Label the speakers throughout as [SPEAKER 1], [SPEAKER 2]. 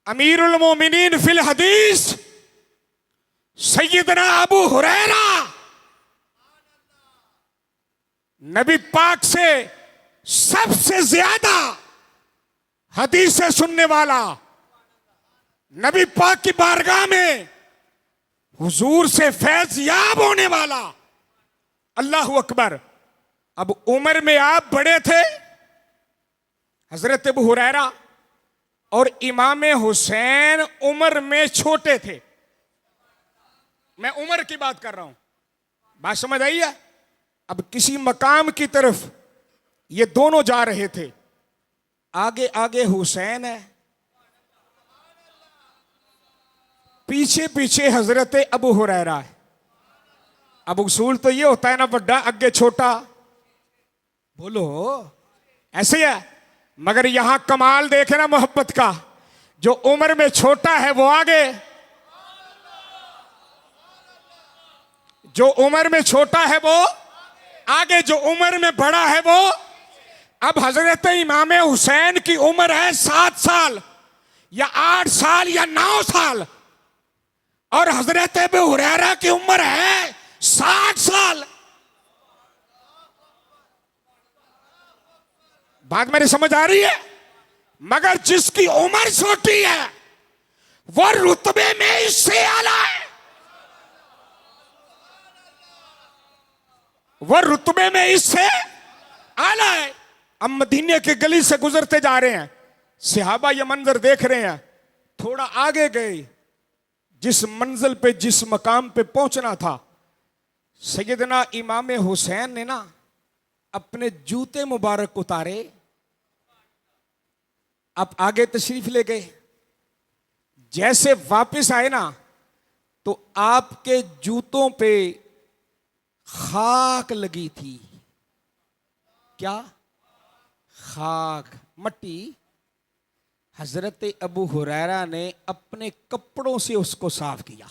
[SPEAKER 1] अमीरुल मोमिनीन फिल हदीस सैयदना अबू हुरैरा नबी पाक से सबसे ज्यादा हदीसें सुनने वाला, नबी पाक की बारगाह में हुजूर से फैज याब होने वाला। अल्लाह अकबर। अब उम्र में आप बड़े थे हजरत अबू हुरैरा, और इमाम हुसैन उम्र में छोटे थे। मैं उम्र की बात कर रहा हूं, बात समझ आई है। अब किसी मकाम की तरफ ये दोनों जा रहे थे, आगे आगे हुसैन है, पीछे पीछे हजरत अबू हुरैरा है। अब उसूल तो ये होता है ना, बड़ा आगे छोटा, बोलो ऐसे है। मगर यहां कमाल देखे ना मोहब्बत का, जो उम्र में छोटा है वो आगे, जो उम्र में छोटा है वो आगे, जो उम्र में बड़ा है वो। अब हजरत इमाम हुसैन की उम्र है 7 साल या 8 साल या 9 साल, और हजरत अबू हुरैरा की उम्र है 60 साल। बात मेरी समझ आ रही है। मगर जिसकी उम्र छोटी है वो रुतबे में इससे आला है, वो रुतबे में इससे आला है। अब मदीने के गली से गुजरते जा रहे हैं, सहाबा ये मंजर देख रहे हैं। थोड़ा आगे गए, जिस मंजिल पे जिस मकाम पे पहुंचना था, सैयदना इमाम हुसैन ने ना अपने जूते मुबारक उतारे, अब आगे तशरीफ ले गए। जैसे वापस आए ना, तो आपके जूतों पे खाक लगी थी। क्या? खाक, मट्टी। हजरत अबू हुरैरा ने अपने कपड़ों से उसको साफ किया।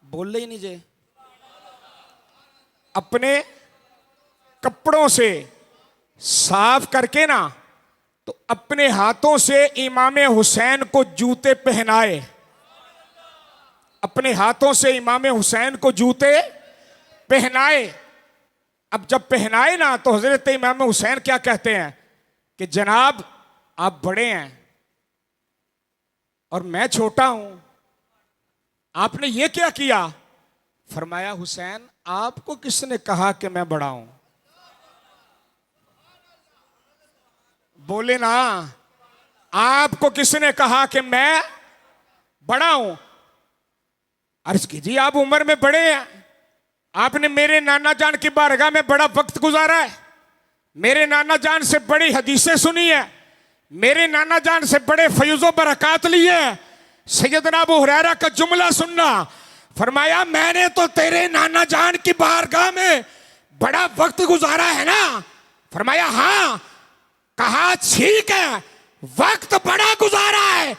[SPEAKER 1] बोल ही नहीं जे, अपने कपड़ों से साफ करके ना, तो अपने हाथों से इमाम हुसैन को जूते पहनाए, अपने हाथों से इमाम हुसैन को जूते पहनाए। अब जब पहनाए ना, तो हजरत इमाम हुसैन क्या कहते हैं कि जनाब आप बड़े हैं और मैं छोटा हूं, आपने ये क्या किया? फरमाया हुसैन आपको किसने कहा कि मैं बड़ा हूं? बोले ना, आपको किसने कहा कि मैं बड़ा हूं? अर्ज कीजिए आप उम्र में बड़े हैं, आपने मेरे नाना जान की बारगाह में बड़ा वक्त गुजारा है, मेरे नाना जान से बड़ी हदीसें सुनी है, मेरे नाना जान से बड़े फयूज़ो बरक़ात लिए हैं। सैयदना अबू हुरैरा का जुमला सुनना, फरमाया मैंने तो तेरे नाना जान की बारगाह में बड़ा वक्त गुजारा है ना? फरमाया हाँ। कहा ठीक है, वक्त बड़ा गुजारा है,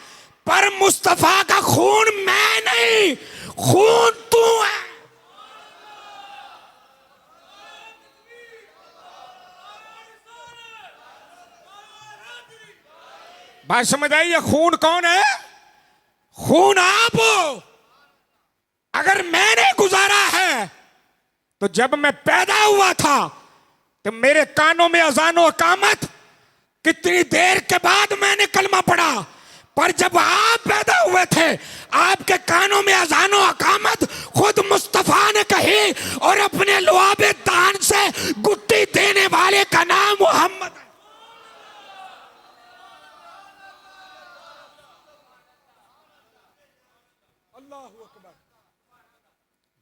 [SPEAKER 1] पर मुस्तफा का खून मैं नहीं, खून तू है। बात समझ आई है? खून कौन है? खून आप हो। अगर मैंने गुजारा है, तो जब मैं पैदा हुआ था तो मेरे कानों में अजान व इकामत, कितनी देर के बाद मैंने कलमा पढ़ा, पर जब आप पैदा हुए थे आपके कानों में अजान व इकामत खुद मुस्तफा ने कही, और अपने लुआबे दान से गुट्टी देने वाले का नाम मोहम्मद है।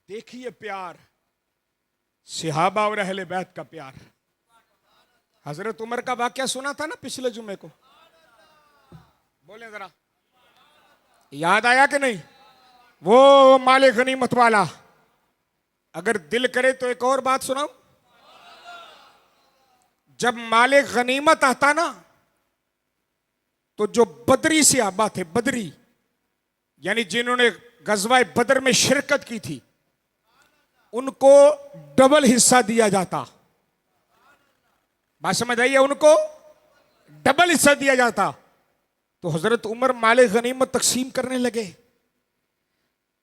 [SPEAKER 1] देखिए प्यार, सहाबा और अहले बैत का प्यार। हजरत उमर का वाकया सुना था ना पिछले जुमे को, बोले जरा, याद आया कि नहीं? वो माले गनीमत वाला। अगर दिल करे तो एक और बात सुनाऊं। जब माले गनीमत आता ना, तो जो बदरी सहाबा थे, बदरी यानी जिन्होंने गजवा बदर में शिरकत की थी, उनको डबल हिस्सा दिया जाता। बात समझ आई है? उनको डबल हिस्सा दिया जाता। तो हजरत उमर माले गनीमत तकसीम करने लगे।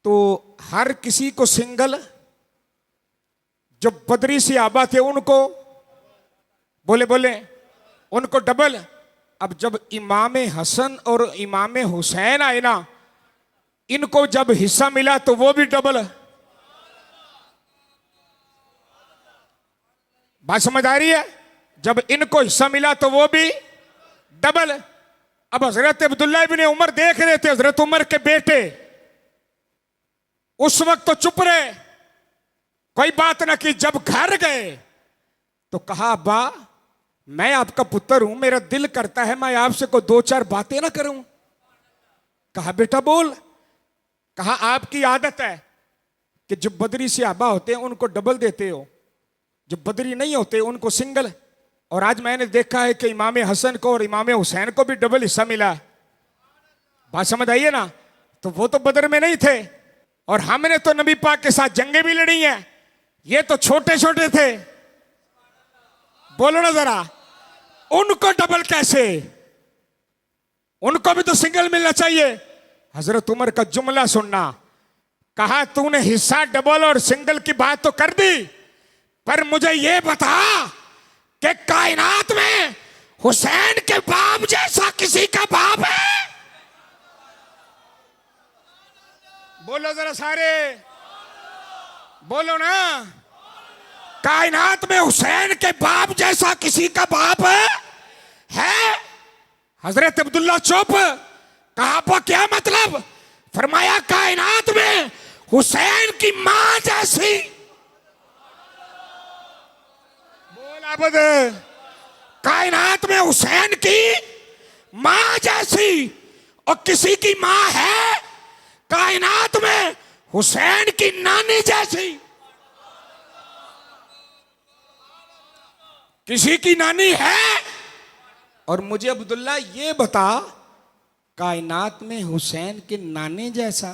[SPEAKER 1] तो हर किसी को सिंगल, जो बदरी सहाबा थे उनको बोले बोले उनको डबल। अब जब इमाम हसन और इमाम हुसैन आए ना, इनको जब हिस्सा मिला तो वो भी डबल। बात समझ आ रही है? जब इनको हिस्सा मिला तो वो भी डबल। अब हजरत अब्दुल्ला इब्ने उमर देख रहे थे, हजरत उमर के बेटे उस वक्त तो चुप रहे, कोई बात ना की। जब घर गए तो कहा, अब्बा मैं आपका पुत्र हूं, मेरा दिल करता है मैं आपसे को दो चार बातें ना करूं। कहा बेटा बोल। कहा आपकी आदत है कि जो बदरी सहाबा होते हैं उनको डबल देते हो, जो बदरी नहीं होते उनको सिंगल। और आज मैंने देखा है कि इमाम हसन को और इमाम हुसैन को भी डबल हिस्सा मिला। बात समझ आई है ना? तो वो तो बदर में नहीं थे, और हमने तो नबी पाक के साथ जंगें भी लड़ी हैं, ये तो छोटे छोटे थे। बोलो ना जरा, उनको डबल कैसे? उनको भी तो सिंगल मिलना चाहिए। हजरत उमर का जुमला सुनना। कहा तूने हिस्सा डबल और सिंगल की बात तो कर दी, पर मुझे यह बता कि कायनात में हुसैन के बाप जैसा किसी का बाप है? बोलो जरा सारे, बोलो ना। कायनात में हुसैन के बाप जैसा किसी का बाप है? हजरत अब्दुल्ला चुप। कहा आपा क्या मतलब? फरमाया कायनात में हुसैन की मां जैसी। बोल आबद। कायनात में हुसैन की मां जैसी और किसी की मां है? कायनात में हुसैन की नानी जैसी। किसी की नानी है? और मुझे अब्दुल्ला ये बता, कायनात में हुसैन के नाने जैसा